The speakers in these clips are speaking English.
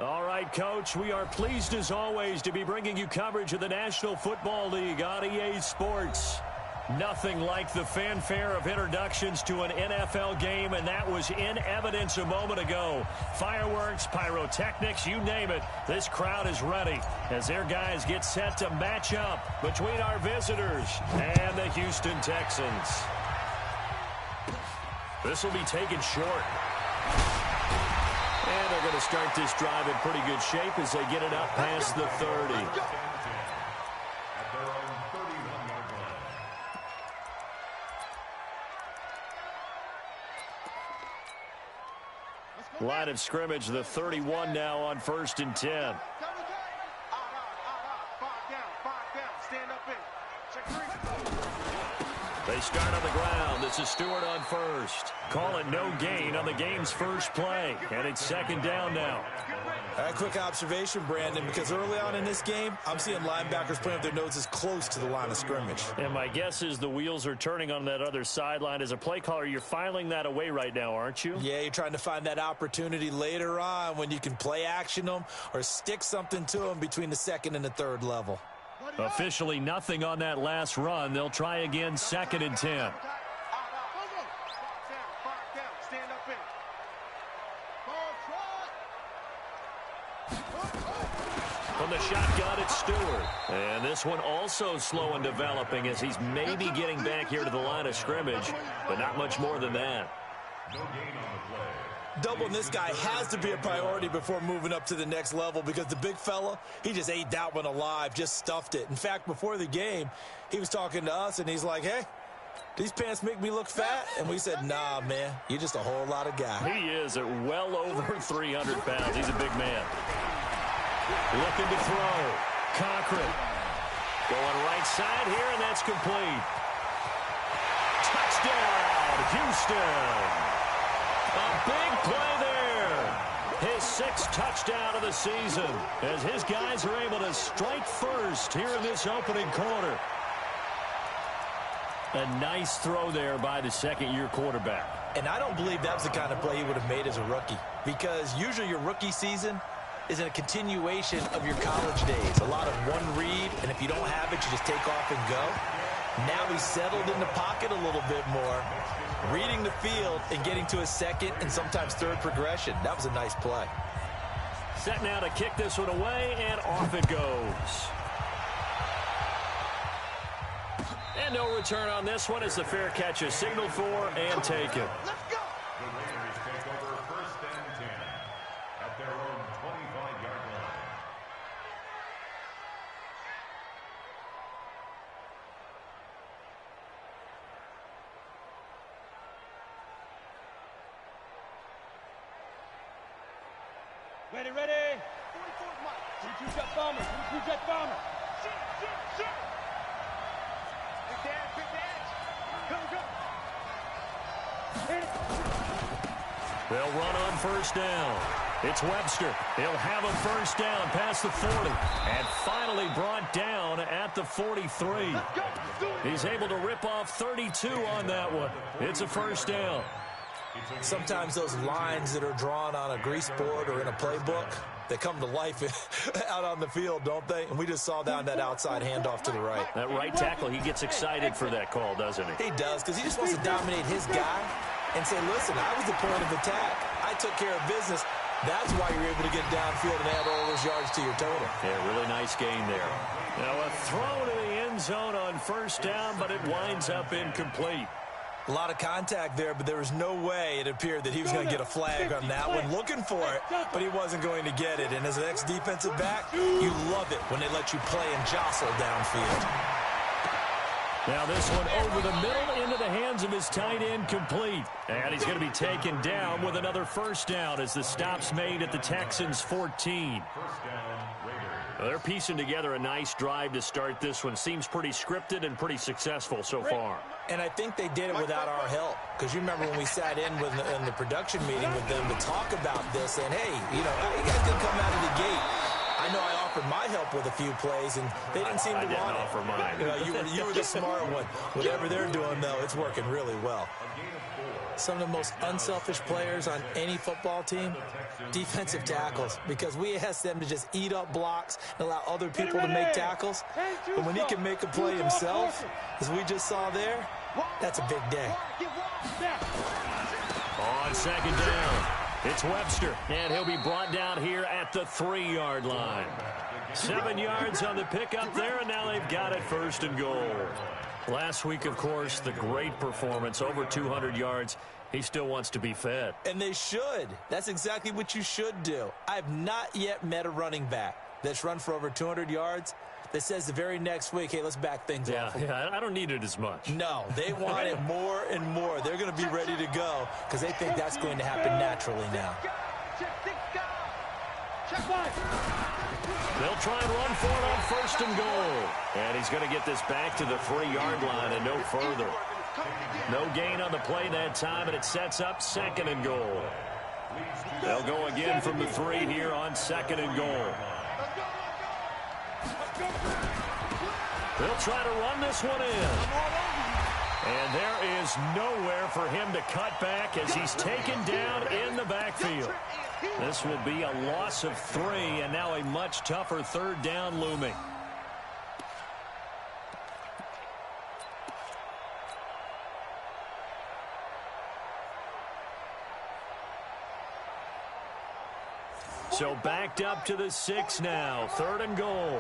All right, Coach, we are pleased as always to be bringing you coverage of the National Football League on EA Sports. Nothing like the fanfare of introductions to an NFL game, and that was in evidence a moment ago. Fireworks, pyrotechnics, you name it, this crowd is ready as their guys get set to match up between our visitors and the Houston Texans. This will be taken short. And they're going to start this drive in pretty good shape as they get it up past the 30. Line of scrimmage, the 31 now on 1st and 10. They start on the ground. This is Stewart on first. Call it no gain on the game's first play. And it's 2nd down now. A quick observation, Brandon, because early on in this game, I'm seeing linebackers playing with their noses close to the line of scrimmage. And my guess is the wheels are turning on that other sideline. As a play caller, you're filing that away right now, aren't you? Yeah, you're trying to find that opportunity later on when you can play action them or stick something to them between the 2nd and the 3rd level. Officially nothing on that last run. They'll try again 2nd and 10. From the shotgun, it's Stewart. And this one also slow and developing as he's maybe getting back here to the line of scrimmage, but not much more than that. No gain on the play. Doubling this guy has to be a priority before moving up to the next level because the big fella, he just ate that one alive, just stuffed it. In fact, before the game, he was talking to us, and he's like, hey, these pants make me look fat? And we said, nah, man, you're just a whole lot of guy. He is at well over 300 pounds. He's a big man. Looking to throw. Cochran going right side here, and that's complete. Touchdown, Houston. A big play there. His 6th touchdown of the season as his guys are able to strike first here in this opening quarter. A nice throw there by the 2nd-year quarterback. And I don't believe that was the kind of play he would have made as a rookie because usually your rookie season is a continuation of your college days. A lot of one read, and if you don't have it, you just take off and go. Now he's settled in the pocket a little bit more, reading the field and getting to a 2nd and sometimes 3rd progression. That was a nice play. Set now to kick this one away, and off it goes. And no return on this one as the fair catch is signaled for and taken. Let's go. The Raiders take over 1st and 10 at their own 25-yard line. Ready, ready. 22 jet bomber, 22 jet bomber. Shit. Big dance. Go. They'll run on 1st down. It's Webster. He'll have a 1st down past the 40. And finally brought down at the 43. He's able to rip off 32 on that one. It's a 1st down. Sometimes those lines that are drawn on a grease board or in a playbook, they come to life out on the field, don't they? And we just saw down that outside handoff to the right. That right tackle, he gets excited for that call, doesn't he? He does, because he just wants to dominate his guy and say, listen, I was the point of attack. I took care of business. That's why you're able to get downfield and add all those yards to your total. Yeah, really nice gain there. Now a throw to the end zone on 1st down, but it winds up incomplete. A lot of contact there, but there was no way it appeared that he was going to get a flag on that one. Looking for it, but he wasn't going to get it. And as an ex-defensive back, you love it when they let you play and jostle downfield. Now this one over the middle into the hands of his tight end, complete. And he's going to be taken down with another 1st down as the stop's made at the Texans' 14. 1st down, Raiders. They're piecing together a nice drive to start this one. Seems pretty scripted and pretty successful so far. And I think they did it without our help. Because you remember when we sat in in the production meeting with them to talk about this. And, hey, you know, you guys didn't come out of the gate. I I know I offered my help with a few plays, and they didn't seem to want it. offer mine. You were the smart one. Whatever they're doing, though, it's working really well. Some of the most unselfish players on any football team, defensive tackles, because we ask them to just eat up blocks and allow other people to make tackles. But when he can make a play himself, as we just saw there, that's a big day. On second down, it's Webster, and he'll be brought down here at the 3-yard line. 7 yards on the pickup there, and now they've got it 1st and goal. Last week, of course, the great performance, over 200 yards. He still wants to be fed. And they should. That's exactly what you should do. I've not yet met a running back that's run for over 200 yards that says the very next week, hey, let's back things off. Yeah, I don't need it as much. No, they want it more and more. They're going to be ready to go because they think that's going to happen naturally now. They'll try and run for it on 1st and goal. And he's going to get this back to the 3-yard line and no further. No gain on the play that time, and it sets up 2nd and goal. They'll go again from the 3 here on 2nd and goal. They'll try to run this one in. And there is nowhere for him to cut back as he's taken down in the backfield. This will be a loss of 3, and now a much tougher 3rd down looming. So backed up to the 6 now. 3rd and goal.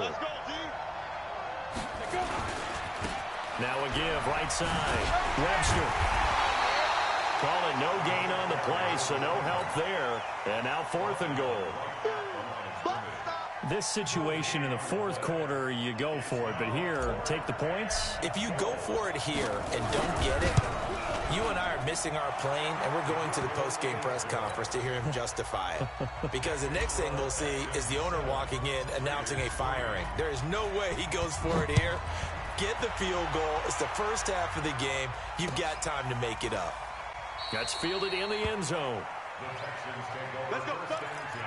Now a give right side. Webster. Calling no gain on the play, so no help there. And now 4th and goal. This situation in the 4th quarter, you go for it. But here, take the points. If you go for it here and don't get it, you and I are missing our plane, and we're going to the post-game press conference to hear him justify it. Because the next thing we'll see is the owner walking in announcing a firing. There is no way he goes for it here. Get the field goal. It's the first half of the game. You've got time to make it up. That's fielded in the end zone. The Texans take over Let's go. 1st and 10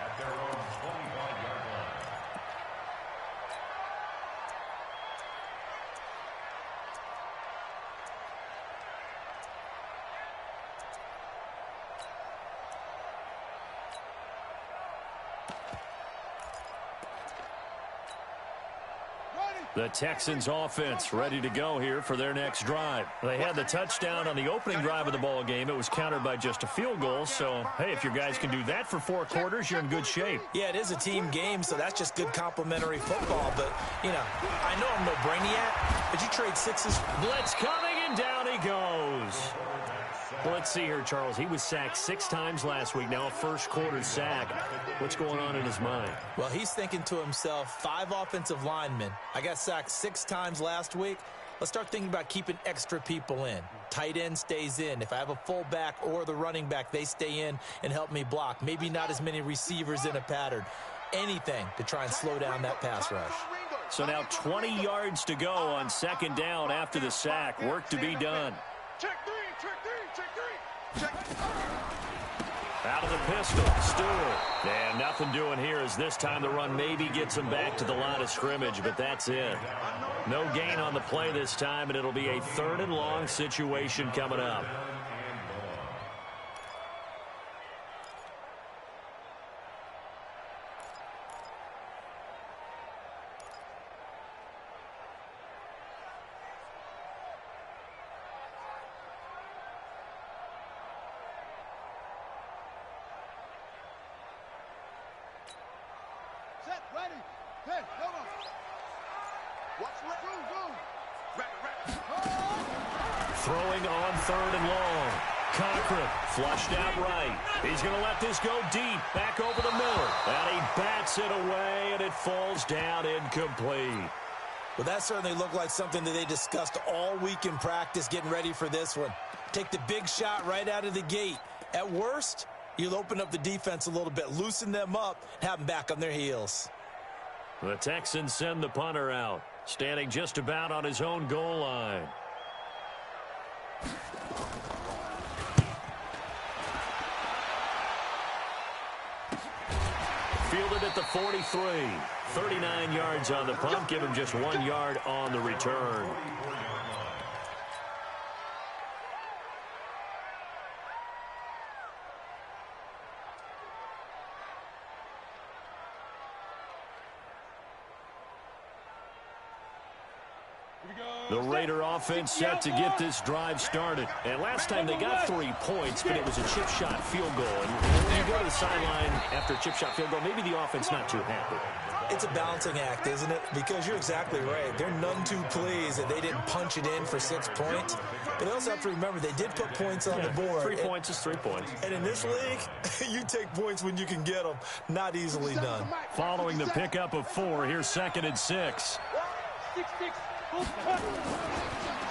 at their own 25-yard line. The Texans offense ready to go here for their next drive. They had the touchdown on the opening drive of the ball game. It was countered by just a field goal. So, hey, if your guys can do that for 4 quarters, you're in good shape. Yeah, it is a team game, so that's just good complimentary football. But, you know, I know I'm no brainiac, but you trade sixes. Blitz coming, and down he goes. Well, let's see here, Charles. He was sacked 6 times last week. Now a 1st quarter sack. What's going on in his mind? Well, he's thinking to himself, 5 offensive linemen. I got sacked 6 times last week. Let's start thinking about keeping extra people in. Tight end stays in. If I have a fullback or the running back, they stay in and help me block. Maybe not as many receivers in a pattern. Anything to try and slow down that pass rush. So now 20 yards to go on 2nd down after the sack. Work to be done. Check 3, check 3, check 3. Check. Out of the pistol, Stewart. And nothing doing here as this time the run maybe gets him back to the line of scrimmage, but that's it. No gain on the play this time, and it'll be a 3rd and long situation coming up. Set, ready. Hey, come on. Watch, go. Throwing on 3rd and long. Cochran flushed out right. He's going to let this go deep. Back over the middle. And he bats it away, and it falls down incomplete. Well, that certainly looked like something that they discussed all week in practice getting ready for this one. Take the big shot right out of the gate. At worst, you'll open up the defense a little bit, loosen them up, have them back on their heels. The Texans send the punter out, standing just about on his own goal line. Field fielded at the 43. 39 yards on the punt. Give him just 1 yard on the return. The Raider offense set to get this drive started. And last time they got 3 points, but it was a chip shot field goal. And when you go to the sideline after a chip shot field goal, maybe the offense not too happy. It's a balancing act, isn't it? Because you're exactly right. They're none too pleased that they didn't punch it in for 6 points. But they also have to remember they did put points on the board. 3 points is 3 points. And in this league, you take points when you can get them. Not easily done. Following the pickup of 4, here's 2nd and 6.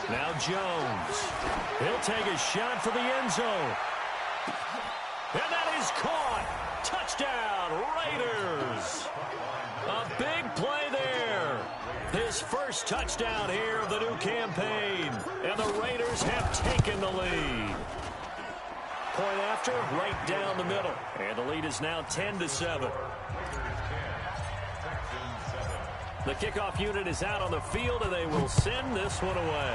Now Jones. He'll take a shot for the end zone. And that is caught. Touchdown, Raiders. A big play there. His first touchdown here of the new campaign. And the Raiders have taken the lead. Point after, right down the middle. And the lead is now 10-7. The kickoff unit is out on the field, and they will send this one away.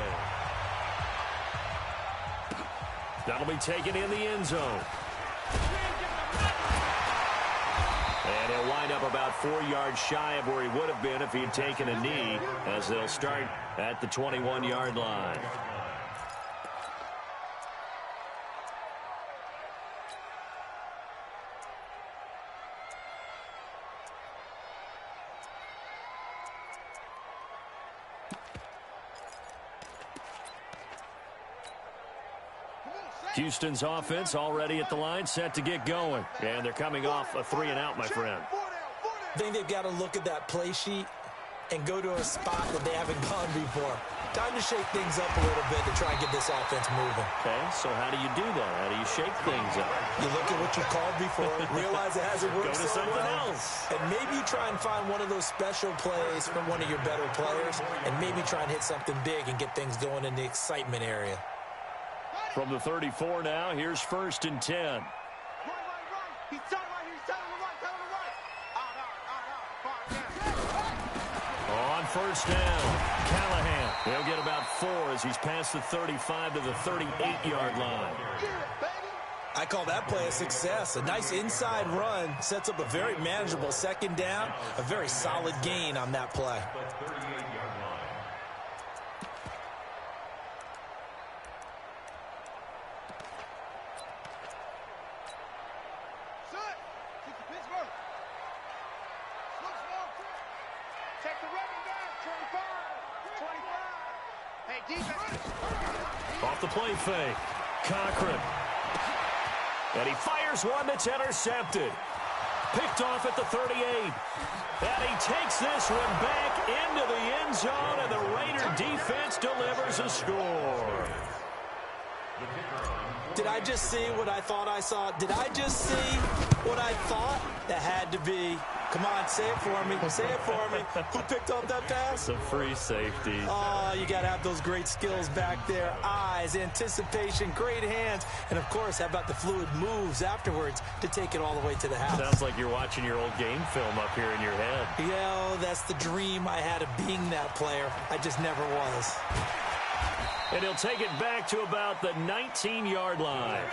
That'll be taken in the end zone. And he'll wind up about 4 yards shy of where he would have been if he had taken a knee, as they'll start at the 21-yard line. Houston's offense already at the line, set to get going. And they're coming off a 3-and-out, my friend. I think they've got to look at that play sheet and go to a spot that they haven't gone before. Time to shake things up a little bit to try and get this offense moving. Okay, so how do you do that? How do you shake things up? You look at what you called before, realize it hasn't worked Go to so something well, else. and maybe you try and find one of those special plays from one of your better players, and maybe try and hit something big and get things going in the excitement area. From the 34 now, here's 1st and 10. Right. He's telling right here. He's telling him right. On 1st down, Callahan. He'll get about 4 as he's past the 35 to the 38-yard line. I call that play a success. A nice inside run sets up a very manageable 2nd down, a very solid gain on that play. Off the play fake, Cochran. And he fires one that's intercepted. Picked off at the 38. And he takes this one back into the end zone, and the Raider defense delivers a score. Did I just see what I thought I saw? Did I just see what I thought? That had to be. Come on, say it for me. Say it for me. Who picked up that pass? It's a free safety. Oh, you got to have those great skills back there. Eyes, anticipation, great hands. And, of course, how about the fluid moves afterwards to take it all the way to the house? Sounds like you're watching your old game film up here in your head. Yeah, that's the dream I had of being that player. I just never was. And he'll take it back to about the 19-yard line.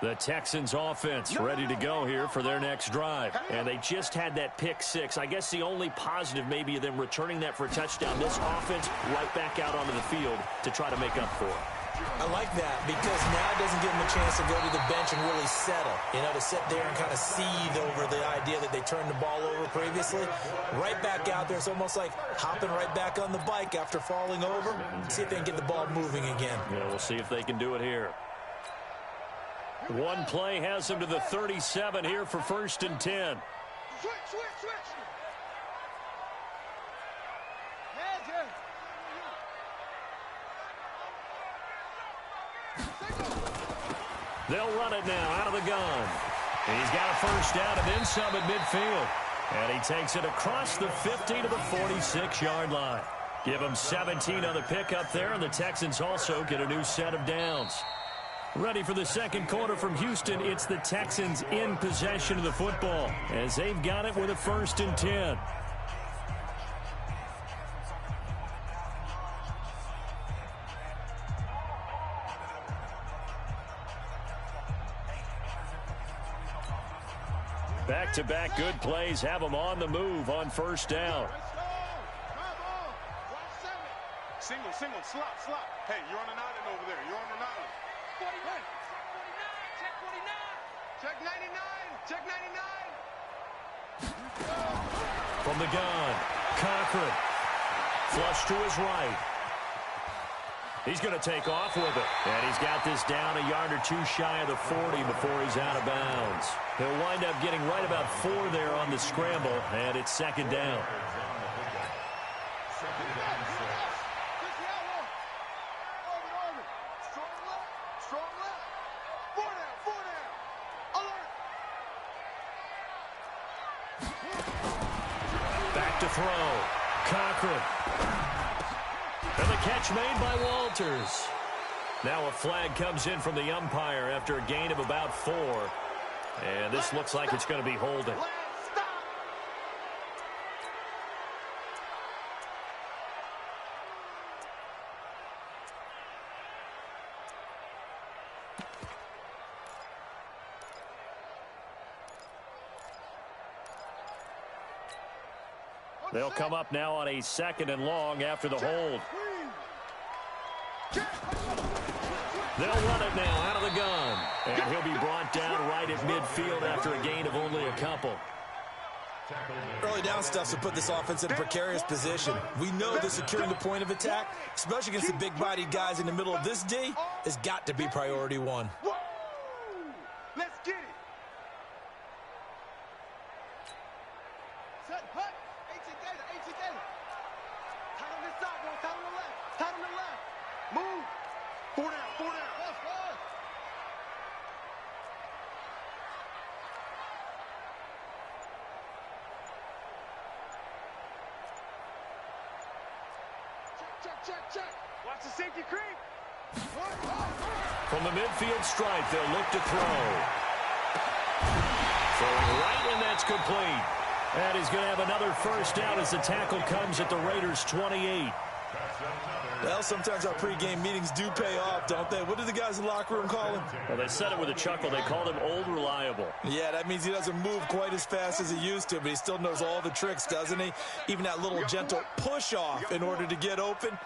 The Texans offense ready to go here for their next drive. And they just had that pick 6. I guess the only positive maybe of them returning that for a touchdown. This offense right back out onto the field to try to make up for it. I like that because now it doesn't give them a chance to go to the bench and really settle. You know, to sit there and kind of seethe over the idea that they turned the ball over previously. Right back out there. It's almost like hopping right back on the bike after falling over. See if they can get the ball moving again. Yeah, we'll see if they can do it here. One play has them to the 37 here for 1st and 10. Switch. They'll run it now out of the gun. He's got a first down and then some at midfield. And he takes it across the 50 to the 46-yard line. Give him 17 on the pickup there, and the Texans also get a new set of downs. Ready for the second quarter from Houston. It's the Texans in possession of the football as they've got it with a 1st and 10. Back-to-back good plays have them on the move on 1st down. Single, slot. Hey, you're on an island over there. You're on an island. 49. Check 49. Check 99. Check 99. From the gun, Cochran. Flush to his right. He's going to take off with it. And he's got this down a yard or two shy of the 40 before he's out of bounds. He'll wind up getting right about 4 there on the scramble, and it's 2nd down. Back to throw. Cochran. And the catch made by Walters. Now a flag comes in from the umpire after a gain of about 4. And this looks like it's going to be holding. They'll come up now on a 2nd and long after the hold. They'll run it now out of the gun. And he'll be brought down right at midfield after a gain of only a couple. Early down stuff to put this offense in a precarious position. We know that securing the point of attack, especially against the big-bodied guys in the middle of this D, has got to be priority 1. Let's get it. Set, hut. 18 Gator. Tight on this side, boy. Tight on the left. Tight on the left. Move. 4 down. Let's go. Check. Watch the safety creep. From the midfield stripe, they'll look to throw. Throwing right, and that's complete. And he's going to have another first down as the tackle comes at the Raiders' 28. Well, sometimes our pregame meetings do pay off, don't they? What did the guys in the locker room call him? Well, they said it with a chuckle. They called him Old Reliable. Yeah, that means he doesn't move quite as fast as he used to, but he still knows all the tricks, doesn't he? Even that little gentle push-off in order to get open,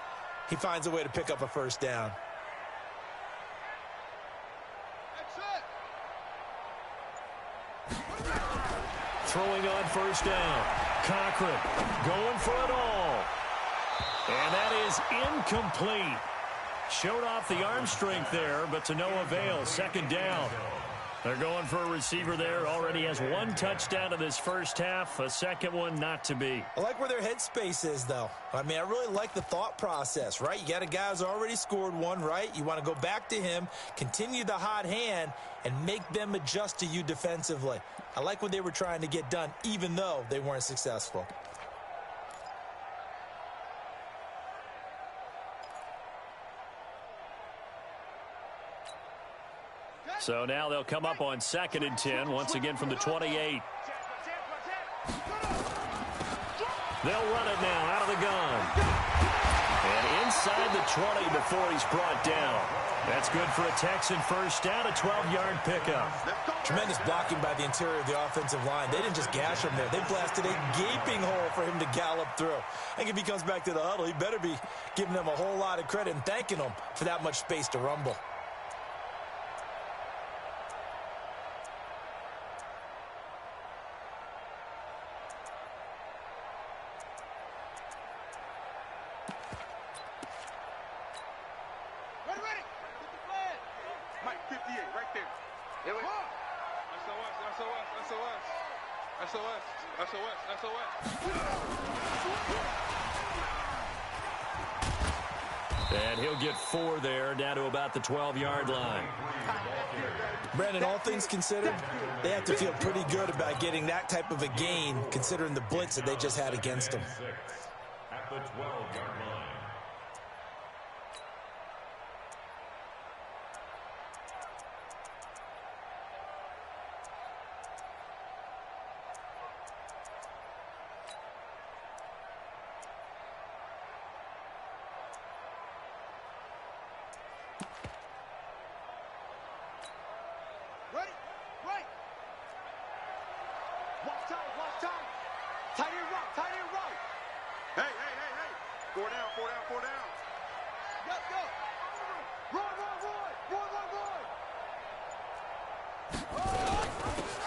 he finds a way to pick up a first down. Throwing on first down. Cochran going for it all. And that is incomplete. Showed off the arm strength there, but to no avail. 2nd down. They're going for a receiver there. Already has 1 touchdown in this first half. A second one not to be. I like where their headspace is, though. I mean, I really like the thought process, right? You got a guy who's already scored 1, right? You want to go back to him, continue the hot hand, and make them adjust to you defensively. I like what they were trying to get done, even though they weren't successful. So now they'll come up on 2nd and 10, once again from the 28. They'll run it now out of the gun. And inside the 20 before he's brought down. That's good for a Texan first down, a 12-yard pickup. Tremendous blocking by the interior of the offensive line. They didn't just gash him there. They blasted a gaping hole for him to gallop through. I think if he comes back to the huddle, he better be giving them a whole lot of credit and thanking them for that much space to rumble. And he'll get 4 there, down to about the 12-yard line. Brandon, all things considered, they have to feel pretty good about getting that type of a gain, considering the blitz that they just had against them. At the 12-yard line.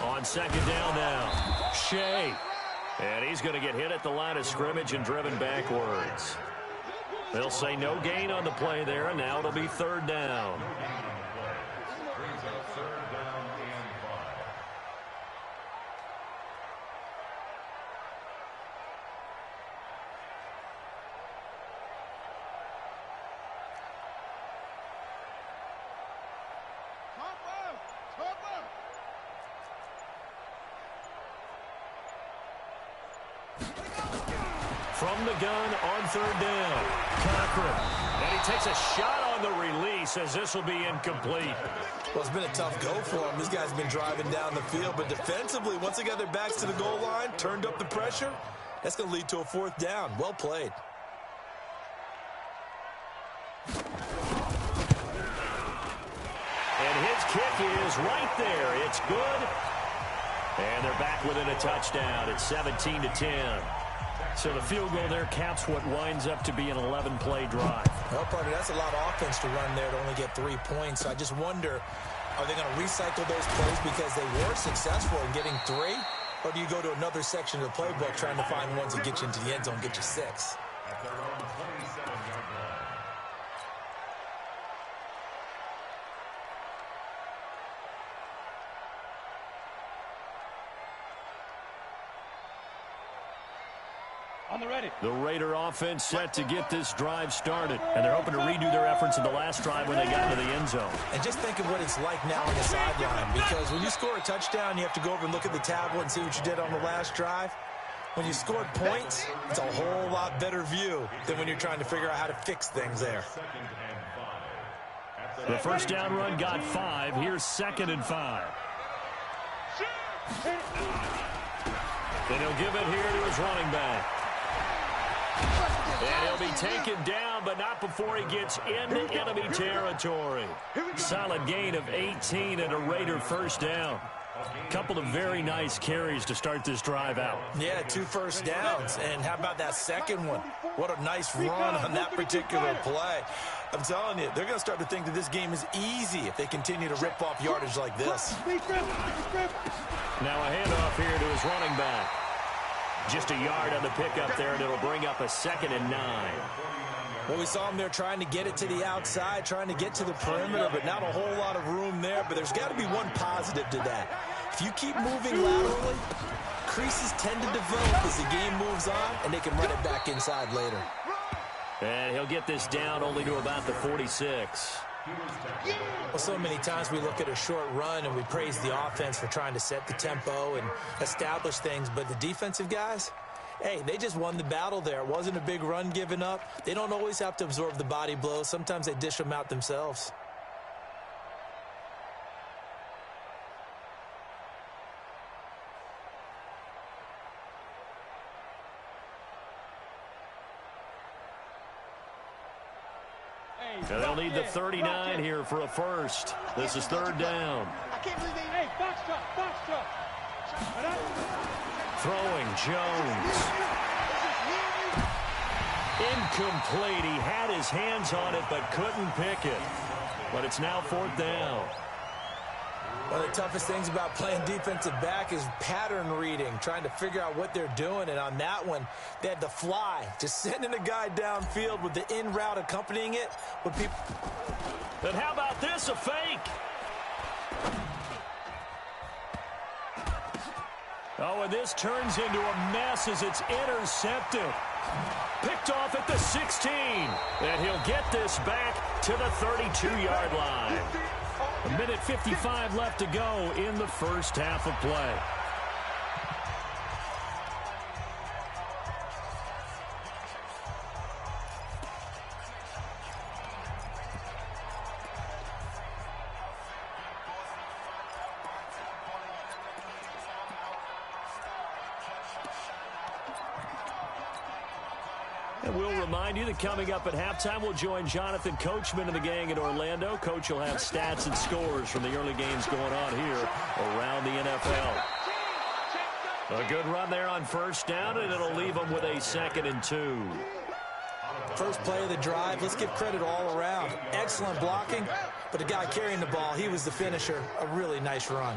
On second down now, Shea. And he's going to get hit at the line of scrimmage and driven backwards. They'll say no gain on the play there, and now it'll be third down. Brings up third down and 5. From the gun on third down, Cochran. And he takes a shot on the release as this will be incomplete. Well, it's been a tough go for him. This guy's been driving down the field, but defensively, once they got their backs to the goal line, turned up the pressure, that's going to lead to a fourth down. Well played. And his kick is right there. It's good. And they're back within a touchdown. It's 17-10. So the field goal there caps what winds up to be an 11-play drive. Well, partner, that's a lot of offense to run there to only get 3 points. So I just wonder, are they going to recycle those plays because they were successful in getting 3? Or do you go to another section of the playbook trying to find ones that get you into the end zone, get you 6? At their own 27-yard line. On the ready. The Raider offense set to get this drive started. And they're hoping to redo their efforts in the last drive when they got into the end zone. And just think of what it's like now on the sideline. Because when you score a touchdown, you have to go over and look at the tablet and see what you did on the last drive. When you scored points, it's a whole lot better view than when you're trying to figure out how to fix things there. The first down run got 5. Here's 2nd and 5. And he'll give it here to his running back. And he'll be taken down, but not before he gets into enemy territory. Solid gain of 18 and a Raider first down. Couple of very nice carries to start this drive out. Yeah, 2 first downs. And how about that second one? What a nice run on that particular play. I'm telling you, they're going to start to think that this game is easy if they continue to rip off yardage like this. Now a handoff here to his running back. Just a yard on the pickup there, and it'll bring up a 2nd and 9. Well, we saw him there trying to get it to the outside, trying to get to the perimeter, but not a whole lot of room there. But there's got to be one positive to that. If you keep moving laterally, creases tend to develop as the game moves on, and they can run it back inside later. And he'll get this down only to about the 46. Well, so many times we look at a short run and we praise the offense for trying to set the tempo and establish things, but the defensive guys, hey, they just won the battle there. It wasn't a big run given up. They don't always have to absorb the body blows. Sometimes they dish them out themselves. So they'll need the 39 here for a first. This is third down. Hey, box truck. Throwing Jones. Incomplete. He had his hands on it but couldn't pick it. But it's now 4th down. One of the toughest things about playing defensive back is pattern reading, trying to figure out what they're doing. And on that one, they had the fly, just sending a guy downfield with the in route accompanying it. With people. Then how about this, a fake? Oh, and this turns into a mess as it's intercepted. Picked off at the 16. And he'll get this back to the 32-yard line. 1:55 left to go in the first half of play. And we'll remind you that coming up at halftime, we'll join Jonathan Coachman and the gang in Orlando. Coach will have stats and scores from the early games going on here around the NFL. A good run there on first down, and it'll leave them with a 2nd and 2. First play of the drive, let's give credit all around. Excellent blocking, but the guy carrying the ball, he was the finisher. A really nice run.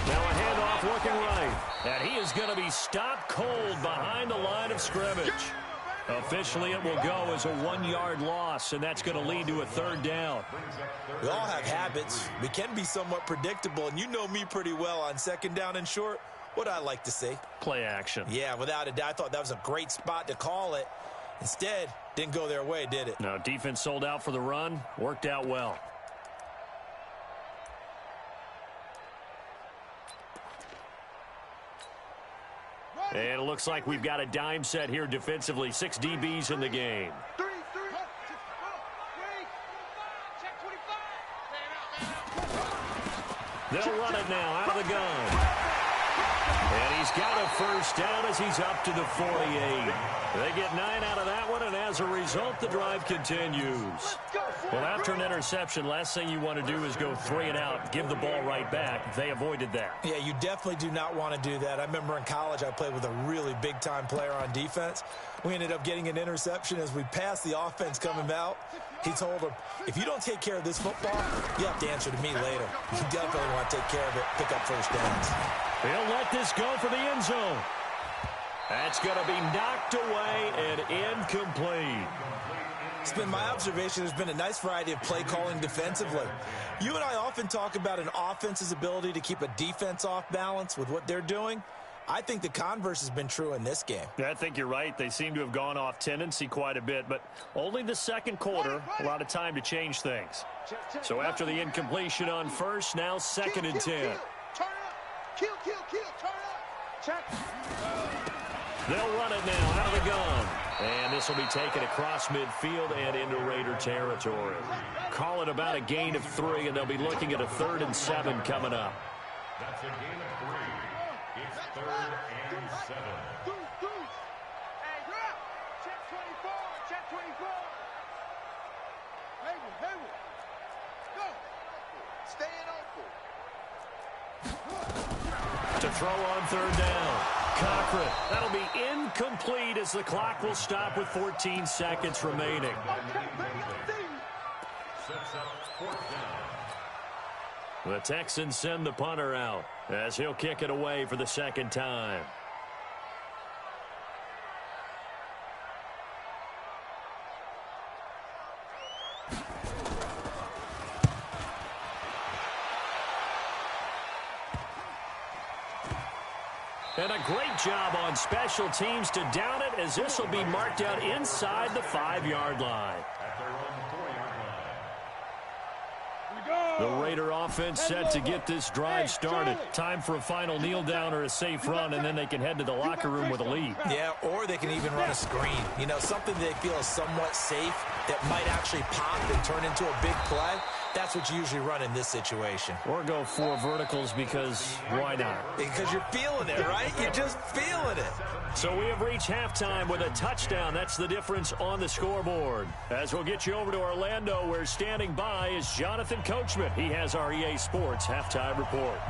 Now a handoff looking right. And he is going to be stopped cold behind the line of scrimmage. Officially, it will go as a 1-yard loss, and that's going to lead to a 3rd down. We all have habits. We can be somewhat predictable, and you know me pretty well on 2nd down and short. What I like to see. Play action. Yeah, without a doubt. I thought that was a great spot to call it. Instead, didn't go their way, did it? No, defense sold out for the run. Worked out well. And it looks like we've got a dime set here defensively. 6 DBs in the game. They'll run it now out of the gun. And he's got a first down as he's up to the 48. They get 9 out of that one, and as a result, the drive continues. Well, after an interception, last thing you want to do is go 3 and out, give the ball right back. They avoided that. Yeah, you definitely do not want to do that. I remember in college I played with a really big-time player on defense. We ended up getting an interception as we passed the offense coming out. He told him, if you don't take care of this football, you have to answer to me later. You definitely want to take care of it, pick up first downs. He'll let this go for the end zone. That's going to be knocked away and incomplete. It's been my observation there's been a nice variety of play calling defensively. You and I often talk about an offense's ability to keep a defense off balance with what they're doing. I think the converse has been true in this game. Yeah, I think you're right. They seem to have gone off tendency quite a bit, but only the second quarter, a lot of time to change things. So after the incompletion on first, now 2nd and 10. Turn up. Kill, turn up. Check. They'll run it now out of the gun. And this will be taken across midfield and into Raider territory. Call it about a gain of 3, and they'll be looking at a 3rd and 7 coming up. That's a gain of 3. It's 3rd and 7. Hey, grab. Check 24. Check 24. Hayward. Go. Stay in open. To throw on 3rd down. Cochran. That'll be incomplete as the clock will stop with 14 seconds remaining. Sets up 4th down. The Texans send the punter out as he'll kick it away for the 2nd time. And a great job on special teams to down it as this will be marked out inside the 5-yard line. At their own 4-yard line. The Raider offense set to get this drive started. Time for a final kneel down or a safe run, and then they can head to the locker room with a lead. Yeah, or they can even run a screen. You know, something they feel is somewhat safe that might actually pop and turn into a big play. That's what you usually run in this situation. Or go 4 verticals because why not? Because you're feeling it, right? You're just feeling it. So we have reached halftime with a touchdown. That's the difference on the scoreboard. As we'll get you over to Orlando, where standing by is Jonathan Coachman. He has our EA Sports halftime report.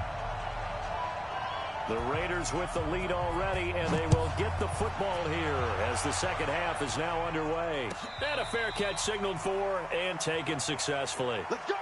The Raiders with the lead already, and they will get the football here as the second half is now underway. And a fair catch signaled for and taken successfully. Let's go.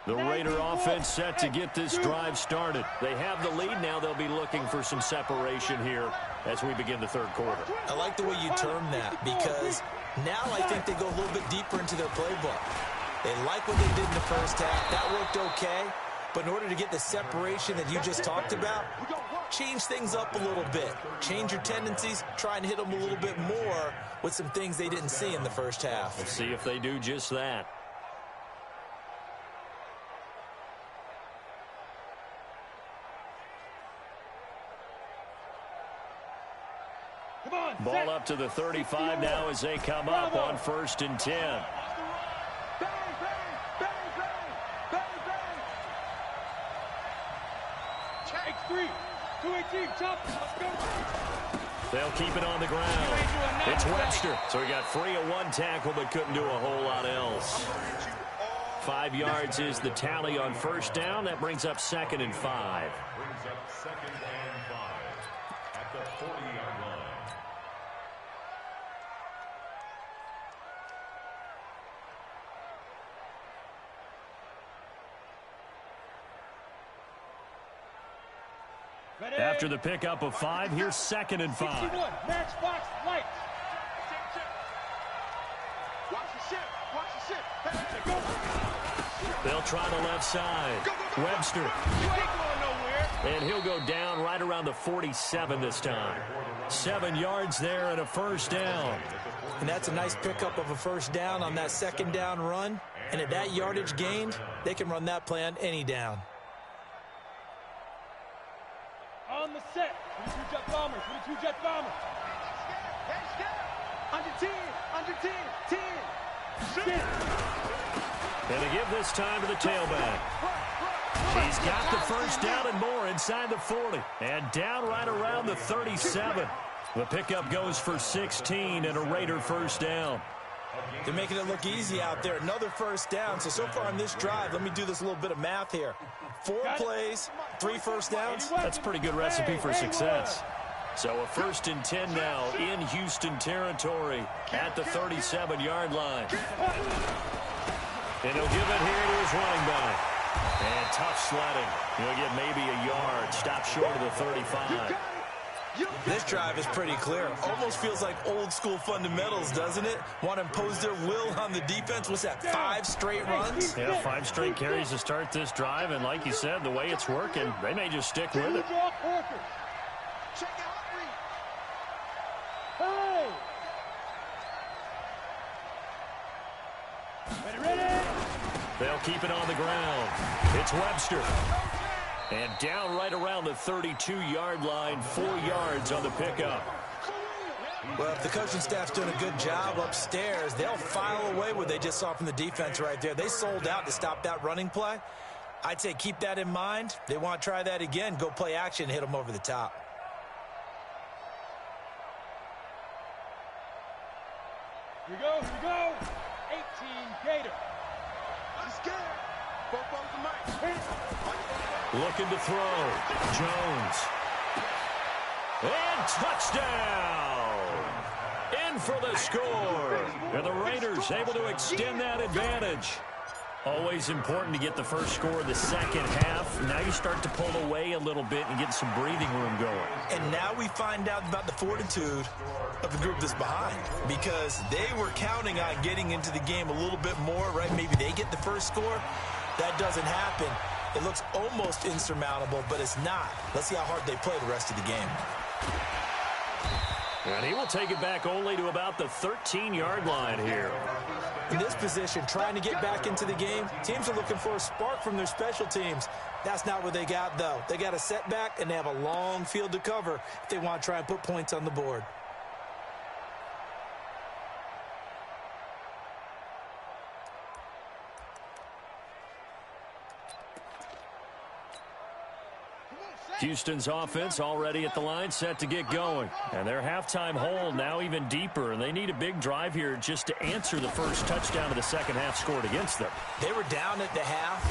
The Raider offense set to get this drive started. They have the lead now. They'll be looking for some separation here as we begin the third quarter. I like the way you term that, because now I think they go a little bit deeper into their playbook. They like what they did in the first half. That worked okay. But in order to get the separation that you just talked about, change things up a little bit. Change your tendencies. Try and hit them a little bit more with some things they didn't see in the first half. Let's see if they do just that. Ball up to the 35 now as they come up on 1st and 10. Take 3. 218, chop. Let's go. They'll keep it on the ground. It's Webster. So he got free of one tackle but couldn't do a whole lot else. 5 yards is the tally on 1st down. That brings up 2nd and 5. Brings up 2nd and 5 at the 40-yard line. After the pickup of 5, here's 2nd and 5. Match box, lights. Watch the ship. They'll try the left side. Webster. You ain't going nowhere. And he'll go down right around the 47 this time. 7 yards there and a 1st down. And that's a nice pickup of a 1st down on that 2nd down run. And at that yardage gained, they can run that play on any down. On the set. 22 jet bomber. 22 jet bomber. Under 10. Under 10. 10. 10. And they give this time to the tailback. He's got the 1st down and more inside the 40. And down right around the 37. The pickup goes for 16 and a Raider 1st down. They're making it look easy out there. Another 1st down. So far on this drive, let me do this little bit of math here. 4 plays, 3 1st downs. That's a pretty good recipe for success. So a 1st and 10 now in Houston territory at the 37-yard line. And he'll give it here to his running back. And tough sledding. He'll get maybe a yard. Stop short of the 35. This drive is pretty clear. Almost feels like old school fundamentals, doesn't it? Want to impose their will on the defense. What's that, 5 straight runs? Yeah, 5 straight carries to start this drive. And like you said, the way it's working, they may just stick with it. They'll keep it on the ground. It's Webster. And down right around the 32-yard line, 4 yards on the pickup. Well, if the coaching staff's doing a good job upstairs, they'll file away what they just saw from the defense right there. They sold out to stop that running play. I'd say keep that in mind. They want to try that again, go play action and hit them over the top. Here we go, here we go. 18 Gator. I'm scared. Looking to throw. Jones. And touchdown. In for the score. And the Raiders able to extend that advantage. Always important to get the first score of the second half. Now you start to pull away a little bit and get some breathing room going. And now we find out about the fortitude of the group that's behind, because they were counting on getting into the game a little bit more, right? Maybe they get the first score. That doesn't happen. It looks almost insurmountable, but it's not. Let's see how hard they play the rest of the game. And he will take it back only to about the 13-yard line here. In this position, trying to get back into the game, teams are looking for a spark from their special teams. That's not what they got, though. They got a setback, and they have a long field to cover if they want to try and put points on the board. Houston's offense already at the line, set to get going. And their halftime hole now even deeper, and they need a big drive here just to answer the first touchdown of the second half scored against them. They were down at the half.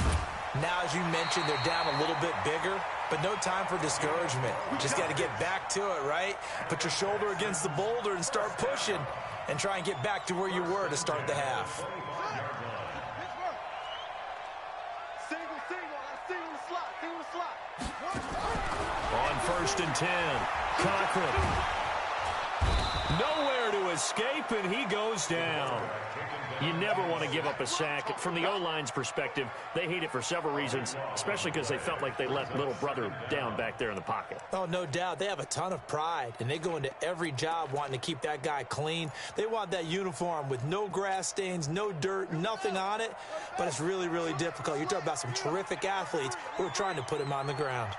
Now, as you mentioned, they're down a little bit bigger, but no time for discouragement. Just got to get back to it, right? Put your shoulder against the boulder and start pushing and try and get back to where you were to start the half. On 1st and 10, Cochran. Nowhere to escape, and he goes down. You never want to give up a sack. From the O-line's perspective, they hate it for several reasons, especially because they felt like they let little brother down back there in the pocket. Oh, no doubt. They have a ton of pride, and they go into every job wanting to keep that guy clean. They want that uniform with no grass stains, no dirt, nothing on it, but it's really, really difficult. You're talking about some terrific athletes who are trying to put him on the ground.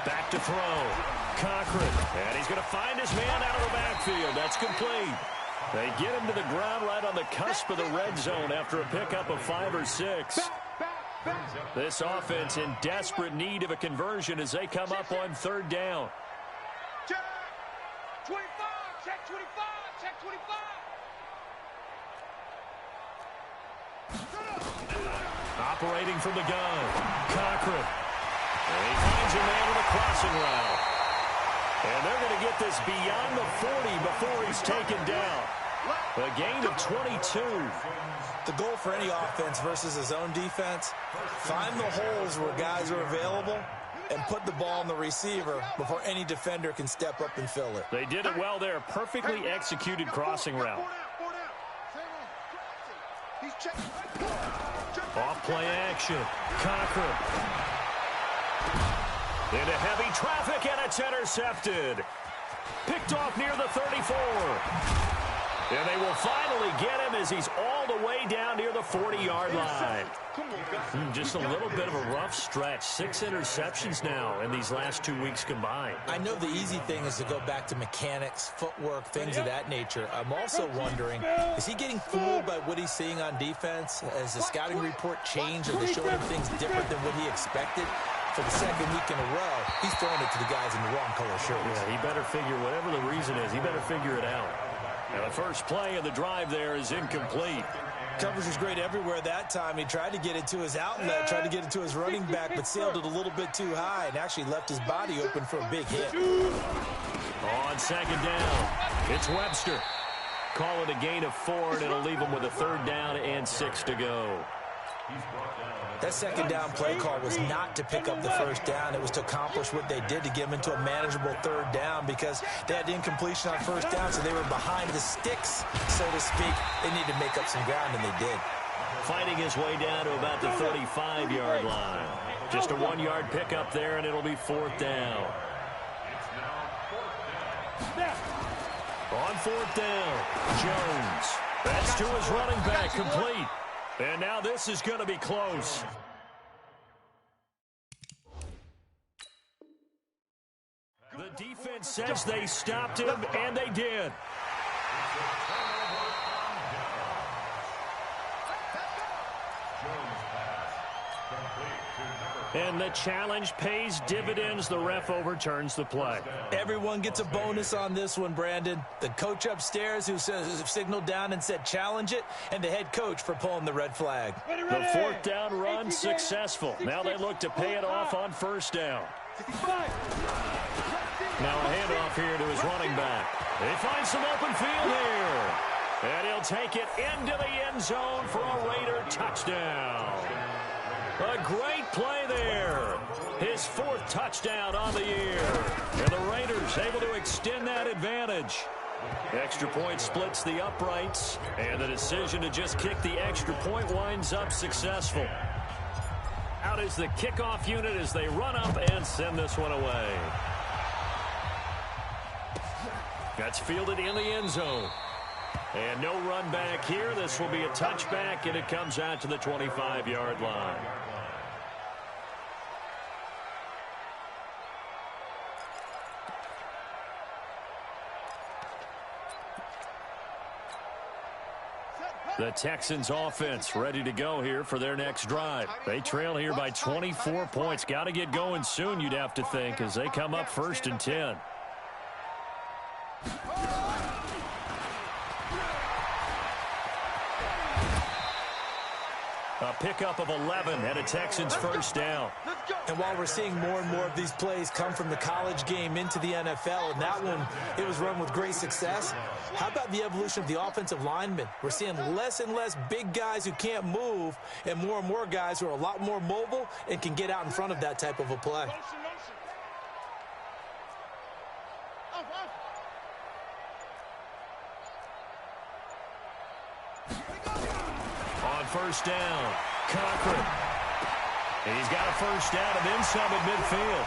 Back to throw. Cochran. And he's going to find his man out of the backfield. That's complete. They get him to the ground right on the cusp of the red zone after a pickup of 5 or 6. This offense in desperate need of a conversion as they come up on 3rd down. Check 25. Check 25. Check 25. Operating from the gun. Cochran. And he finds a man with a crossing route. And they're going to get this beyond the 40 before he's taken down. A gain of 22. The goal for any offense versus his own defense, find the holes where guys are available and put the ball in the receiver before any defender can step up and fill it. They did it well there. Perfectly executed crossing route. Off play action. Cochran. Into heavy traffic, and it's intercepted. Picked off near the 34. And they will finally get him as he's all the way down near the 40-yard line. Just a little bit of a rough stretch. 6 interceptions now in these last 2 weeks combined. I know the easy thing is to go back to mechanics, footwork, things of that nature. I'm also wondering, is he getting fooled by what he's seeing on defense? Has the scouting report changed? Are they showing him things different than what he expected? For the 2nd week in a row, he's throwing it to the guys in the wrong color shirts. Yeah, he better figure, whatever the reason is, he better figure it out. And the first play of the drive there is incomplete. Coverage was great everywhere that time. He tried to get it to his outlet, tried to get it to his running back, but sailed it a little bit too high and actually left his body open for a big hit. On 2nd down, it's Webster. Call it a gain of 4, and it'll leave him with a 3rd down and 6 to go. That 2nd down play call was not to pick up the 1st down. It was to accomplish what they did to get them into a manageable 3rd down because they had incompletion on 1st down, so they were behind the sticks, so to speak. They needed to make up some ground, and they did. Fighting his way down to about the 35-yard line. Just a 1-yard pickup there, and it'll be 4th down. On 4th down, Jones. That's to his running back, complete. And now this is going to be close. The defense says they stopped him, and they did. And the challenge pays dividends. The ref overturns the play. Everyone gets a bonus on this one, Brandon. The coach upstairs who signaled down and said challenge it, and the head coach for pulling the red flag. The 4th down run successful. Now they look to pay it off on 1st down. Now a handoff here to his running back. They find some open field here. And he'll take it into the end zone for a Raider touchdown. A great play there. His 4th touchdown on the year. And the Raiders able to extend that advantage. Extra point splits the uprights. And the decision to just kick the extra point winds up successful. Out is the kickoff unit as they run up and send this one away. That's fielded in the end zone. And no run back here. This will be a touchback, and it comes out to the 25-yard line. The Texans offense ready to go here for their next drive. They trail here by 24 points. Got to get going soon, you'd have to think, as they come up 1st and 10. A pickup of 11 and a Texans first down. And while we're seeing more and more of these plays come from the college game into the NFL, and that one, it was run with great success, how about the evolution of the offensive linemen? We're seeing less and less big guys who can't move and more guys who are a lot more mobile and can get out in front of that type of a play. On first down, Cochran. He's got a first down and then some at midfield.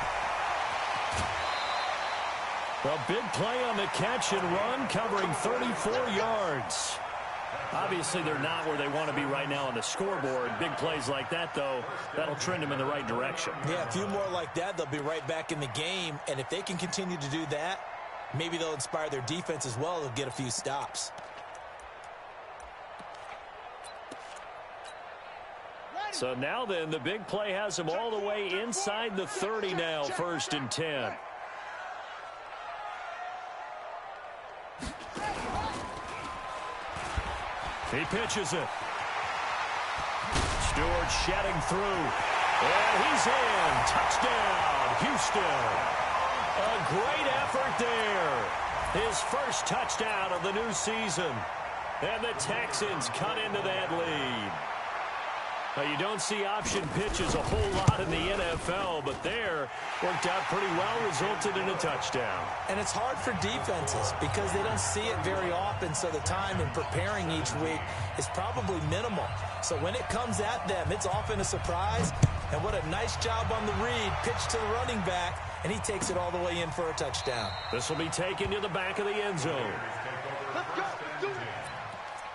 A big play on the catch and run, covering 34 yards. Obviously, they're not where they want to be right now on the scoreboard. Big plays like that, though, that'll trend them in the right direction. Yeah, a few more like that, they'll be right back in the game. And if they can continue to do that, maybe they'll inspire their defense as well. They'll get a few stops. So now then, the big play has them all the way inside the 30 now, 1st and 10. He pitches it. Stewart shedding through. And he's in. Touchdown, Houston. A great effort there. His first touchdown of the new season. And the Texans cut into that lead. Now, you don't see option pitches a whole lot in the NFL, but there worked out pretty well, resulted in a touchdown. And it's hard for defenses because they don't see it very often, so the time in preparing each week is probably minimal. So when it comes at them, it's often a surprise. And what a nice job on the read, pitch to the running back, and he takes it all the way in for a touchdown. This will be taken to the back of the end zone. Let's go. Do it.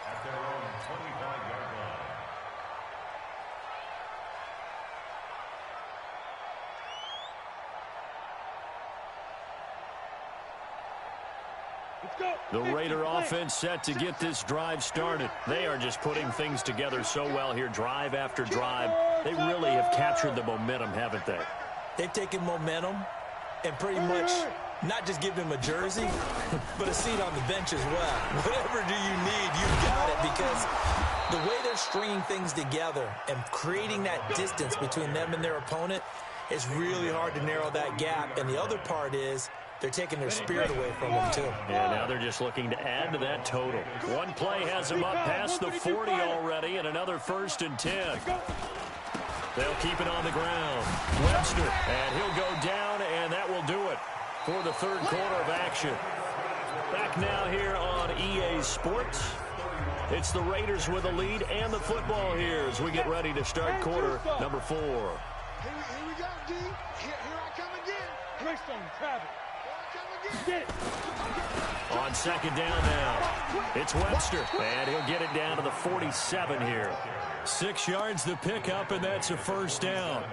At their own 25-yard line. The Raider offense set to get this drive started. They are just putting things together so well here, drive after drive. They really have captured the momentum, haven't they? They've taken momentum and pretty much not just given him a jersey, but a seat on the bench as well. Whatever do you need, you've got it, because the way they're stringing things together and creating that distance between them and their opponent is really hard to narrow that gap. And the other part is they're taking their spirit away from them, too. Yeah, now they're just looking to add to that total. One play has them up past the 40 already, and another 1st and 10. They'll keep it on the ground. Webster, and he'll go down, and that will do it for the third quarter of action. Back now here on EA Sports. It's the Raiders with a lead and the football here as we get ready to start quarter number 4. Here we go, D. Here I come again. Twist on Travis. Get it. On second down now, it's Webster, and he'll get it down to the 47 here. 6 yards the pickup, and that's a first down.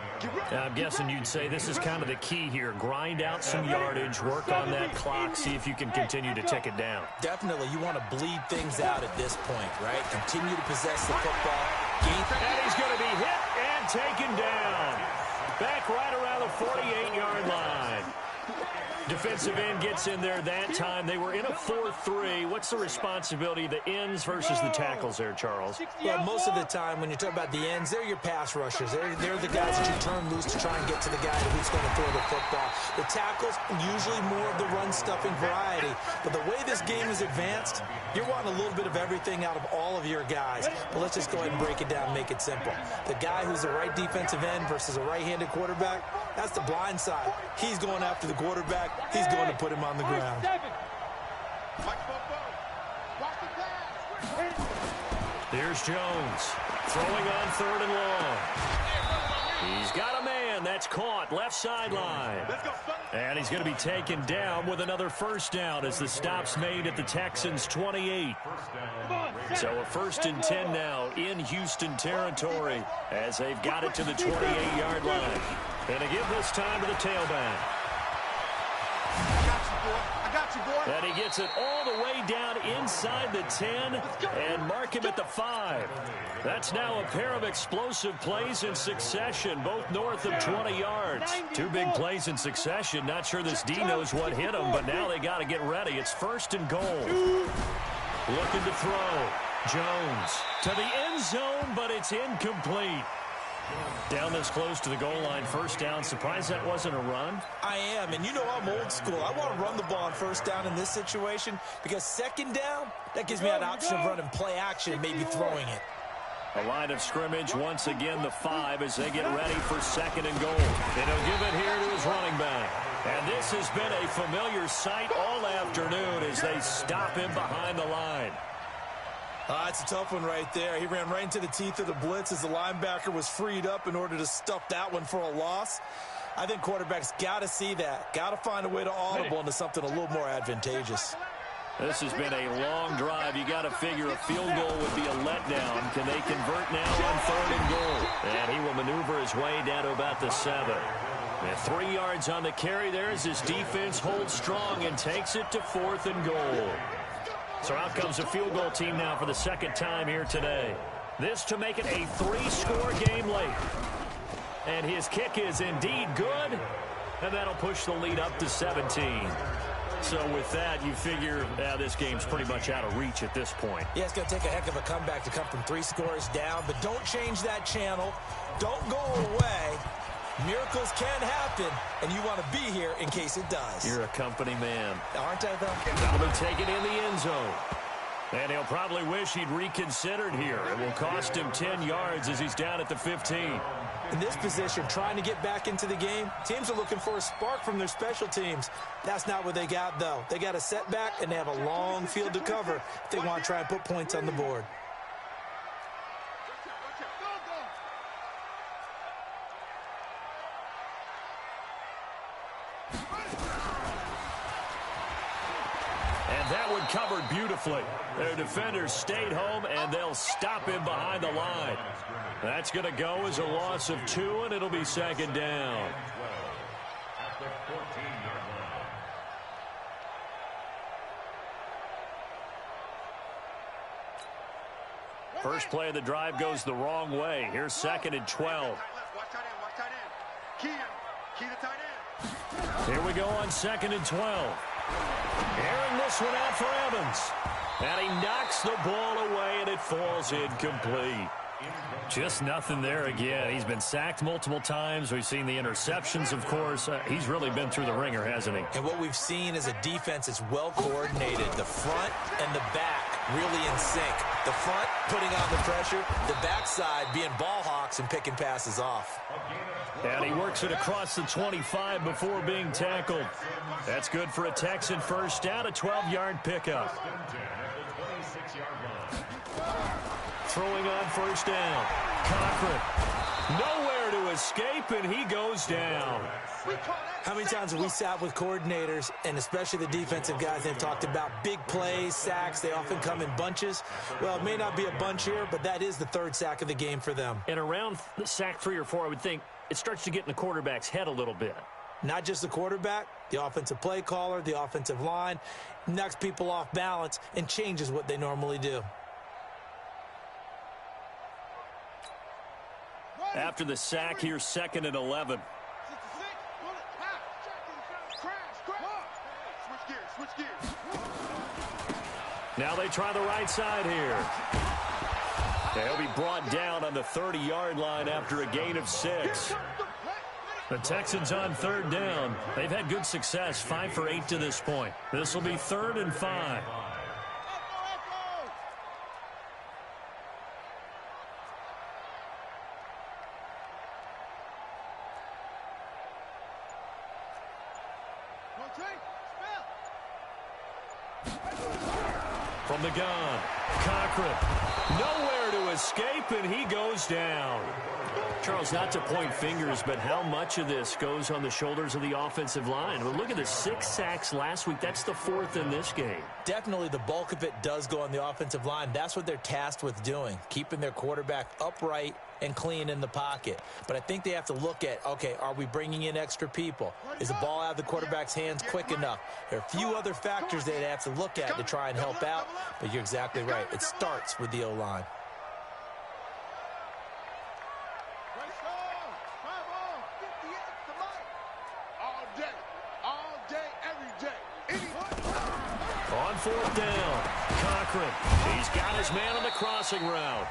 Now, I'm guessing you'd say this is kind of the key here. Grind out some yardage, work on that clock, see if you can continue to tick it down. Definitely, you want to bleed things out at this point, right? Continue to possess the football. And he's going to be hit and taken down. Back right around the 48-yard line. Defensive end gets in there that time. They were in a 4-3. What's the responsibility of the ends versus the tackles there, Charles? Well, most of the time when you talk about the ends, they're your pass rushers. They're the guys that you turn loose to try and get to the guy who's going to throw the football. The tackles, usually more of the run-stuffing variety. But the way this game is advanced, you're wanting a little bit of everything out of all of your guys. But let's just go ahead and break it down and make it simple. The guy who's the right defensive end versus a right-handed quarterback, that's the blind side. He's going after the quarterback. He's going to put him on the ground. Here's Jones throwing on 3rd and long. He's got a man. That's caught. Left sideline. And he's going to be taken down with another first down as the stop's made at the Texans' 28. So a 1st and 10 now in Houston territory as they've got it to the 28-yard line. And to give this time to the tailback. I got you, boy. And he gets it all the way down inside the 10 and mark him at the 5. That's now a pair of explosive plays in succession, both north of 20 yards. 2 big plays in succession. Not sure this D knows what hit him, but now they got to get ready. It's 1st and goal. Looking to throw. Jones to the end zone, but it's incomplete. Down this close to the goal line, first down. Surprised that wasn't a run? I am, and you know I'm old school. I want to run the ball on first down in this situation because second down, that gives me an option of running play action and maybe throwing it. A line of scrimmage, once again the 5 as they get ready for second and goal. And he'll give it here to his running back. And this has been a familiar sight all afternoon as they stop him behind the line. It's a tough one right there. He ran right into the teeth of the blitz as the linebacker was freed up in order to stuff that one for a loss. I think quarterbacks got to see that. Got to find a way to audible into something a little more advantageous. This has been a long drive. You got to figure a field goal would be a letdown. Can they convert now on third and goal? And he will maneuver his way down to about the 7. And 3 yards on the carry there as his defense holds strong and takes it to 4th and goal. So out comes a field goal team now for the second time here today. This to make it a 3-score game late. And his kick is indeed good. And that'll push the lead up to 17. So with that, you figure this game's pretty much out of reach at this point. Yeah, it's going to take a heck of a comeback to come from 3 scores down. But don't change that channel. Don't go away. Miracles can happen, and you want to be here in case it does. You're a company man. Aren't I, though? That'll be taken in the end zone. And he'll probably wish he'd reconsidered here. It will cost him 10 yards as he's down at the 15. In this position, trying to get back into the game, teams are looking for a spark from their special teams. That's not what they got, though. They got a setback, and they have a long field to cover if they want to try and put points on the board. That one covered beautifully. Their defenders stayed home, and they'll stop him behind the line. That's going to go as a loss of 2, and it'll be second down. First play of the drive goes the wrong way. Here's second and 12. Here we go on second and 12. Airing this one out for Evans. And he knocks the ball away, and it falls incomplete. Just nothing there again. He's been sacked multiple times. We've seen the interceptions, of course. He's really been through the ringer, hasn't he? And what we've seen is a defense that's well coordinated. The front and the back really in sync. The front putting on the pressure. The backside being ball hawks and picking passes off. And he works it across the 25 before being tackled. That's good for a Texan first down, a 12-yard pickup. Throwing on first down. Cochran. Nowhere to escape, and he goes down. How many times have we sat with coordinators, and especially the defensive guys, they've talked about big plays, sacks. They often come in bunches. Well, it may not be a bunch here, but that is the 3rd sack of the game for them. And around sack 3 or 4, I would think it starts to get in the quarterback's head a little bit. Not just the quarterback, the offensive play caller, the offensive line, knocks people off balance and changes what they normally do. After the sack, here's second and 11. Now they try the right side here. He'll be brought down on the 30-yard line after a gain of 6. The Texans on 3rd down. They've had good success, 5 for 8 to this point. This will be 3rd and 5. From the gun, Cochran, nowhere to escape, and he goes down. Charles, not to point fingers, but how much of this goes on the shoulders of the offensive line? Well, look at the 6 sacks last week. That's the 4th in this game. Definitely the bulk of it does go on the offensive line. That's what they're tasked with doing, keeping their quarterback upright and clean in the pocket. But I think they have to look at, okay, are we bringing in extra people? Is the ball out of the quarterback's hands quick enough? There are a few other factors they'd have to look at to try and help out, but you're exactly right. It starts with the O-line. 4th down. Cochran, he's got his man on the crossing route.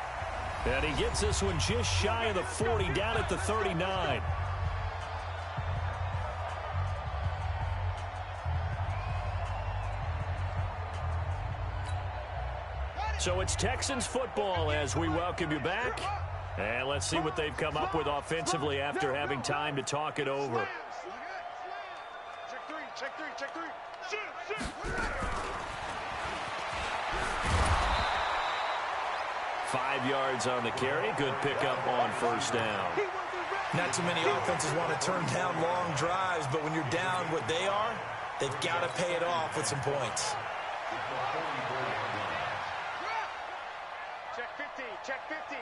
And he gets this one just shy of the 40, down at the 39. So it's Texans football as we welcome you back. And let's see what they've come up with offensively after having time to talk it over. Check three, check three, check three. Shoot, shoot. 5 yards on the carry. Good pickup on 1st down. Not too many offenses want to turn down long drives, but when you're down what they are, they've got to pay it off with some points. Check 50, check 50.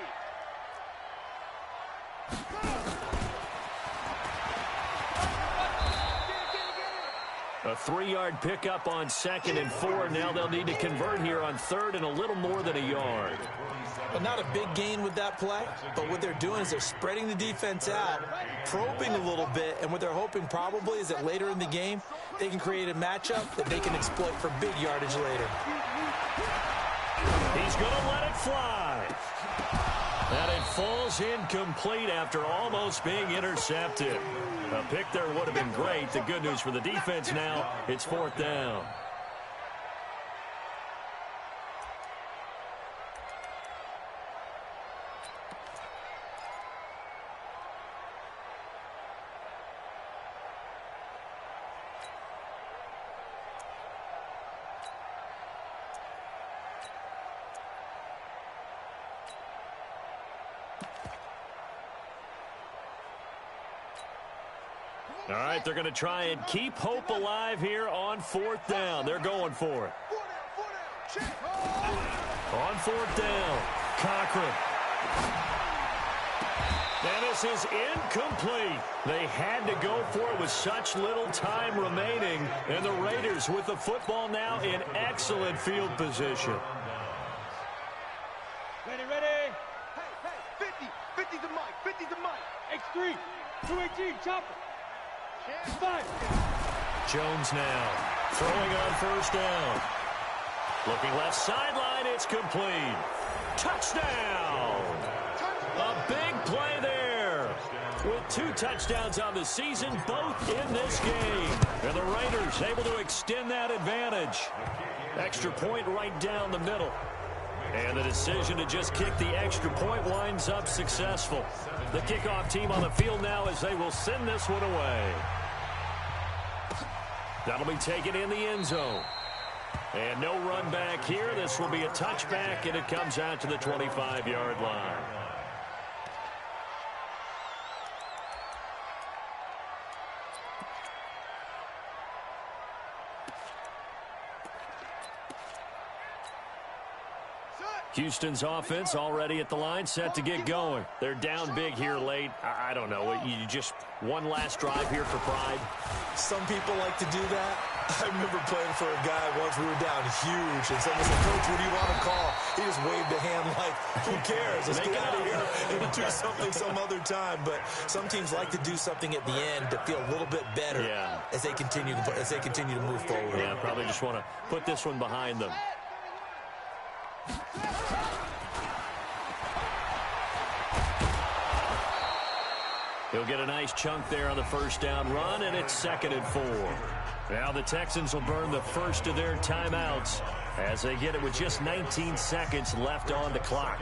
A 3-yard pickup on 2nd and 4. Now they'll need to convert here on 3rd and a little more than a yard. But not a big gain with that play, but what they're doing is they're spreading the defense out, probing a little bit, and what they're hoping probably is that later in the game, they can create a matchup that they can exploit for big yardage later. He's going to let it fly. And it falls incomplete after almost being intercepted. A pick there would have been great. The good news for the defense now, it's 4th down. All right, they're going to try and keep hope alive here on 4th down. They're going for it. On 4th down, Cochran. And this is incomplete. They had to go for it with such little time remaining. And the Raiders with the football now in excellent field position. Ready, ready. Hey, 50 to Mike, 50 to Mike. X3, 218, chopper. 5. Jones now throwing on 1st down. Looking left sideline, it's complete. Touchdown! A big play there. With 2 touchdowns on the season, both in this game. And the Raiders able to extend that advantage. Extra point right down the middle. And the decision to just kick the extra point winds up successful. The kickoff team on the field now as they will send this one away. That'll be taken in the end zone. And no run back here. This will be a touchback, and it comes out to the 25-yard line. Houston's offense already at the line, set to get going. They're down big here late. I don't know. You just one last drive here for pride. Some people like to do that. I remember playing for a guy once. We were down huge, and someone said, "Coach, what do you want to call?" He just waved a hand like, "Who cares? Let's get out of here and do something some other time." But some teams like to do something at the end to feel a little bit better as they continue to move forward. Yeah, probably just want to put this one behind them. He'll get a nice chunk there on the 1st down run, and it's 2nd and 4. Now the Texans will burn the first of their timeouts as they get it with just 19 seconds left on the clock.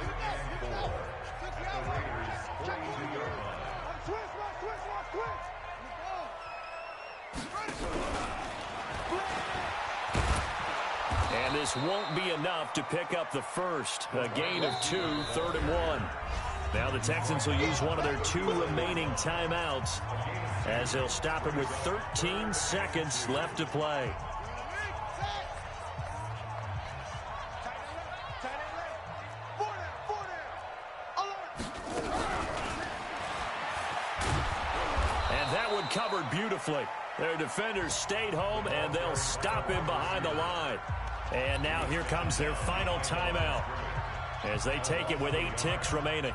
And this won't be enough to pick up the first. A gain of 2, 3rd and 1. Now the Texans will use one of their 2 remaining timeouts as they'll stop it with 13 seconds left to play. And that one covered beautifully. Their defenders stayed home, and they'll stop him behind the line. And now here comes their final timeout as they take it with 8 ticks remaining.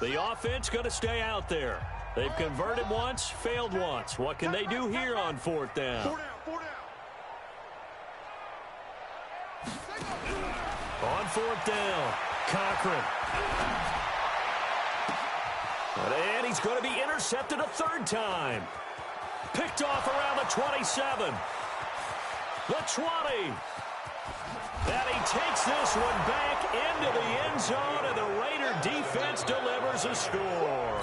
The offense going to stay out there. They've converted once, failed once. What can they do here on fourth down? On fourth down, Cochran. And he's going to be intercepted a third time. Picked off around the 27. The 20. And he takes this one back into the end zone, and the Raider defense delivers a score.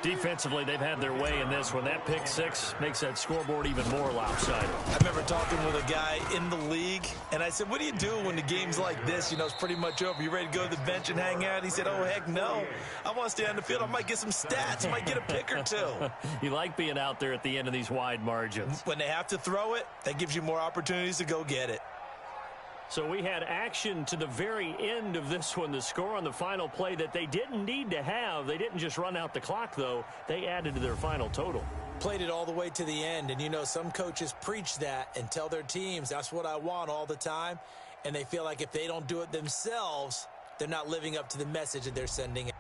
Defensively, they've had their way in this one. That pick six makes that scoreboard even more lopsided. I remember talking with a guy in the league, and I said, what do you do when the game's like this? You know, it's pretty much over. You ready to go to the bench and hang out? He said, oh, heck no. I want to stay on the field. I might get some stats. I might get a pick or two. You like being out there at the end of these wide margins. When they have to throw it, that gives you more opportunities to go get it. So we had action to the very end of this one. The score on the final play that they didn't need to have. They didn't just run out the clock, though. They added to their final total. Played it all the way to the end. And, you know, some coaches preach that and tell their teams, that's what I want all the time. And they feel like if they don't do it themselves, they're not living up to the message that they're sending.